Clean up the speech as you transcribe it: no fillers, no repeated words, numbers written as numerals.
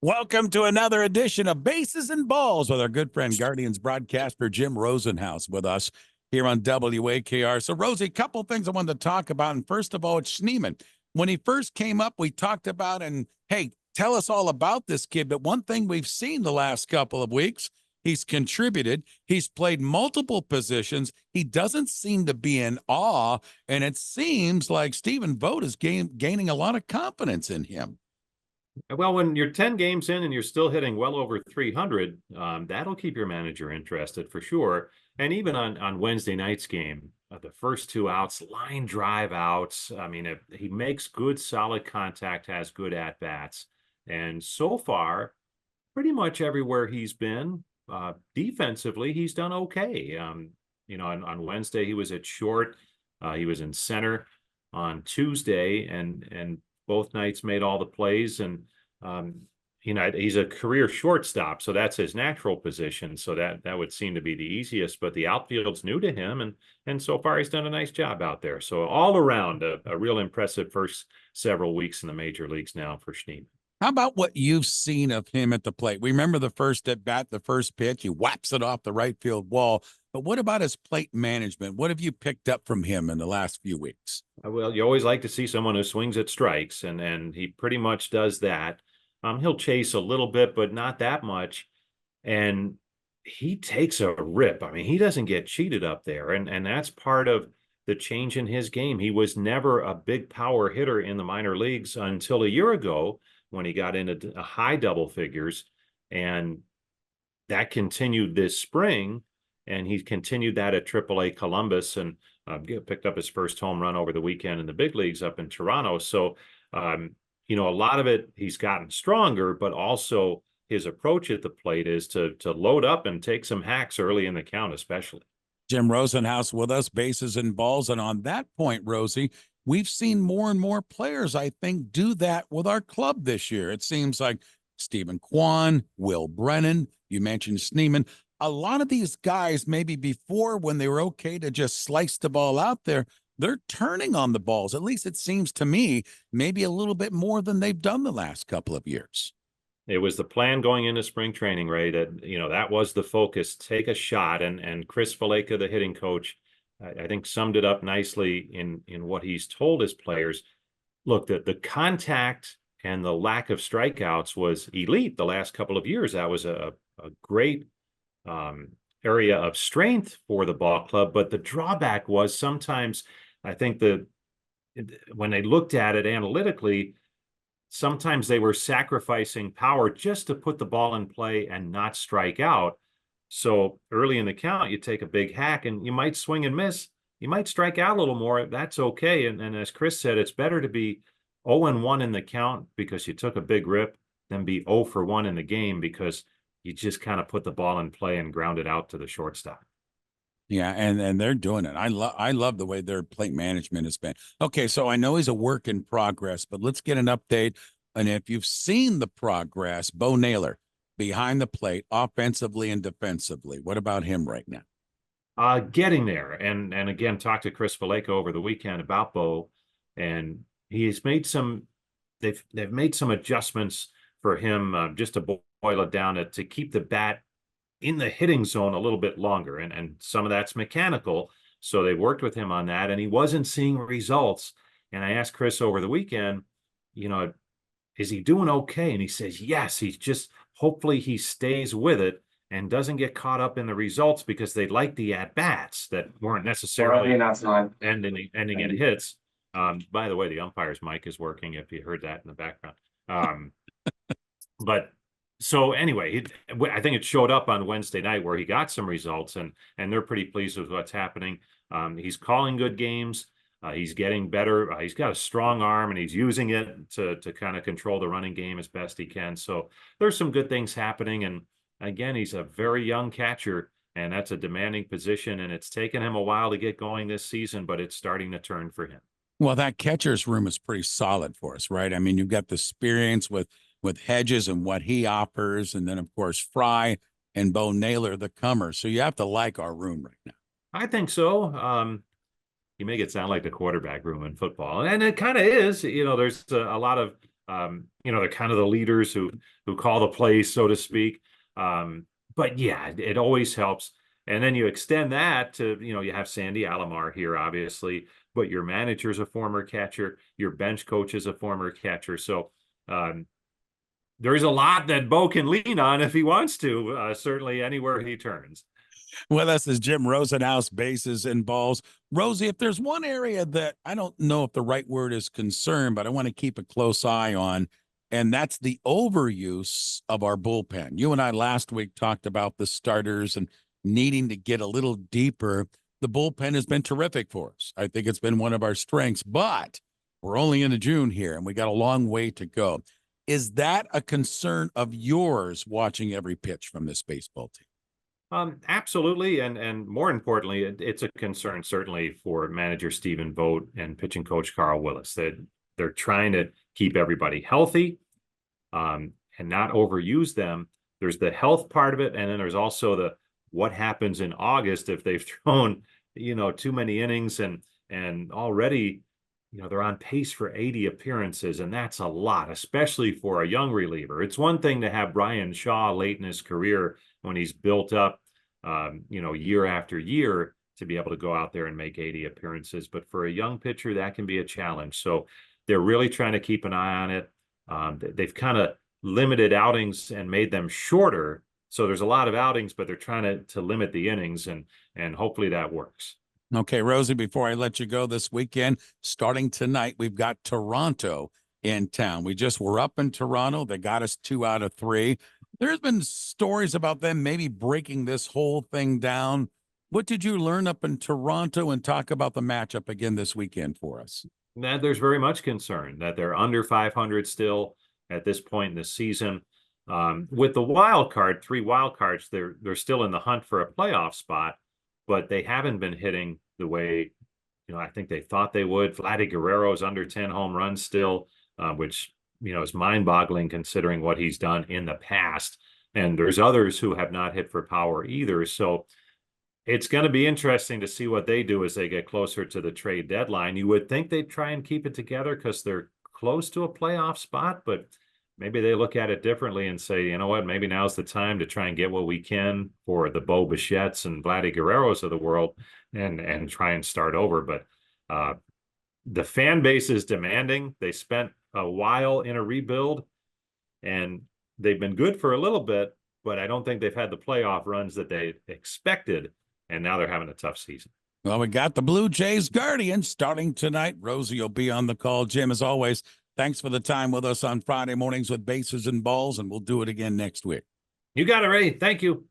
Welcome to another edition of Bases and Balls with our good friend Guardians broadcaster Jim Rosenhaus with us here on WAKR. So, Rosie, a couple of things I wanted to talk about. And first of all, it's Schneemann. When he first came up, we talked about, and hey, tell us all about this kid. But one thing we've seen the last couple of weeks, he's contributed. He's played multiple positions. He doesn't seem to be in awe. And it seems like Stephen Vogt is gaining a lot of confidence in him. Well, when you're 10 games in and you're still hitting well over 300, that'll keep your manager interested for sure. And even on Wednesday night's game, the first two outs, line drive outs. I mean, he makes good, solid contact, has good at-bats. And so far, pretty much everywhere he's been, defensively, he's done okay. On Wednesday, he was at short. He was in center on Tuesday, and both nights made all the plays. And he's a career shortstop, so that's his natural position. So that would seem to be the easiest. But the outfield's new to him, and so far he's done a nice job out there. So all around, a real impressive first several weeks in the major leagues now for Schneemann. How about what you've seen of him at the plate? We remember the first at bat, the first pitch, he whaps it off the right field wall. But what about his plate management? What have you picked up from him in the last few weeks? Well, you always like to see someone who swings at strikes, and he pretty much does that. He'll chase a little bit, but not that much. And he takes a rip. I mean, he doesn't get cheated up there. And that's part of the change in his game. He was never a big power hitter in the minor leagues until a year ago when he got into high double figures. And that continued this spring. And he continued that at AAA Columbus and picked up his first home run over the weekend in the big leagues up in Toronto. So, a lot of it, he's gotten stronger, but also his approach at the plate is to load up and take some hacks early in the count, especially. Jim Rosenhaus with us, bases and balls. And on that point, Rosie, we've seen more and more players, I think, do that with our club this year. It seems like Stephen Kwan, Will Brennan, you mentioned Schneemann. A lot of these guys, maybe before when they were okay to just slice the ball out there, they're turning on the balls. At least it seems to me, maybe a little bit more than they've done the last couple of years. It was the plan going into spring training, Ray, that, that was the focus, take a shot. And Chris Faleka, the hitting coach, I think summed it up nicely in what he's told his players. Look, the contact and the lack of strikeouts was elite the last couple of years. That was a great area of strength for the ball club. But the drawback was sometimes, I think when they looked at it analytically, sometimes they were sacrificing power just to put the ball in play and not strike out. So early in the count, you take a big hack and you might swing and miss. You might strike out a little more. That's okay. And as Chris said, it's better to be 0-1 in the count because you took a big rip than be 0 for 1 in the game because you just kind of put the ball in play and ground it out to the shortstop. Yeah, and they're doing it. I love the way their plate management has been. Okay, so I know he's a work in progress, but let's get an update. And if you've seen the progress, Bo Naylor behind the plate, offensively and defensively, what about him right now? Getting there, and again, talked to Chris Faleka over the weekend about Bo, and he's made some. They've made some adjustments for him just to boil it down to keep the bat in the hitting zone a little bit longer. And some of that's mechanical. So they worked with him on that and he wasn't seeing results. And I asked Chris over the weekend, is he doing okay? And he says, yes, he's just, hopefully he stays with it and doesn't get caught up in the results because they like the at-bats that weren't necessarily ending in hits. By the way, the umpire's mic is working if you heard that in the background. But so anyway, I think it showed up on Wednesday night where he got some results and they're pretty pleased with what's happening. He's calling good games. He's getting better. He's got a strong arm and he's using it to kind of control the running game as best he can. So there's some good things happening. And again, he's a very young catcher and that's a demanding position. And it's taken him a while to get going this season, but it's starting to turn for him. Well, that catcher's room is pretty solid for us, right? I mean, you've got the experience with Hedges and what he offers, and then of course Fry and Bo Naylor, the comer. So you have to like our room right now. I think so. You make it sound like the quarterback room in football, and it kind of is. There's a lot of they're kind of the leaders who call the plays, so to speak. But yeah, it always helps. And then you extend that to, you have Sandy Alomar here, obviously, but your manager's a former catcher, your bench coach is a former catcher. So there's a lot that Bo can lean on if he wants to, certainly anywhere he turns. With us is Jim Rosenhaus, bases and balls. Rosie, if there's one area that I don't know if the right word is concern, but I want to keep a close eye on, and that's the overuse of our bullpen. You and I last week talked about the starters and needing to get a little deeper. The bullpen has been terrific for us. I think it's been one of our strengths, but we're only into June here, and we got a long way to go. Is that a concern of yours watching every pitch from this baseball team? Absolutely, and more importantly, it's a concern certainly for manager Stephen Vogt and pitching coach Carl Willis that they're trying to keep everybody healthy, and not overuse them. There's the health part of it, and then there's also the what happens in August if they've thrown too many innings and already they're on pace for 80 appearances, and that's a lot, especially for a young reliever. It's one thing to have Brian Shaw late in his career when he's built up, year after year to be able to go out there and make 80 appearances. But for a young pitcher, that can be a challenge. So they're really trying to keep an eye on it. They've kind of limited outings and made them shorter. So there's a lot of outings, but they're trying to limit the innings, and hopefully that works. Okay, Rosie, before I let you go this weekend, starting tonight, we've got Toronto in town. We just were up in Toronto. They got us 2 out of 3. There's been stories about them maybe breaking this whole thing down. What did you learn up in Toronto, and talk about the matchup again this weekend for us? That there's very much concern that they're under 500 still at this point in the season. With the wild card, 3 wild cards, they're still in the hunt for a playoff spot, but they haven't been hitting the way I think they thought they would. Vladdy Guerrero's under 10 home runs still, which is mind-boggling considering what he's done in the past. And there's others who have not hit for power either. So it's going to be interesting to see what they do as they get closer to the trade deadline. You would think they'd try and keep it together because they're close to a playoff spot, but maybe they look at it differently and say, you know what, maybe now's the time to try and get what we can for the Bo Bichette's and Vladdy Guerrero's of the world and try and start over. But the fan base is demanding. They spent a while in a rebuild, and they've been good for a little bit, but I don't think they've had the playoff runs that they expected, and now they're having a tough season. Well, we got the Blue Jays Guardians starting tonight. Rosie will be on the call. Jim, as always, thanks for the time with us on Friday mornings with Bases and Balls, and we'll do it again next week. You got it, Ray. Thank you.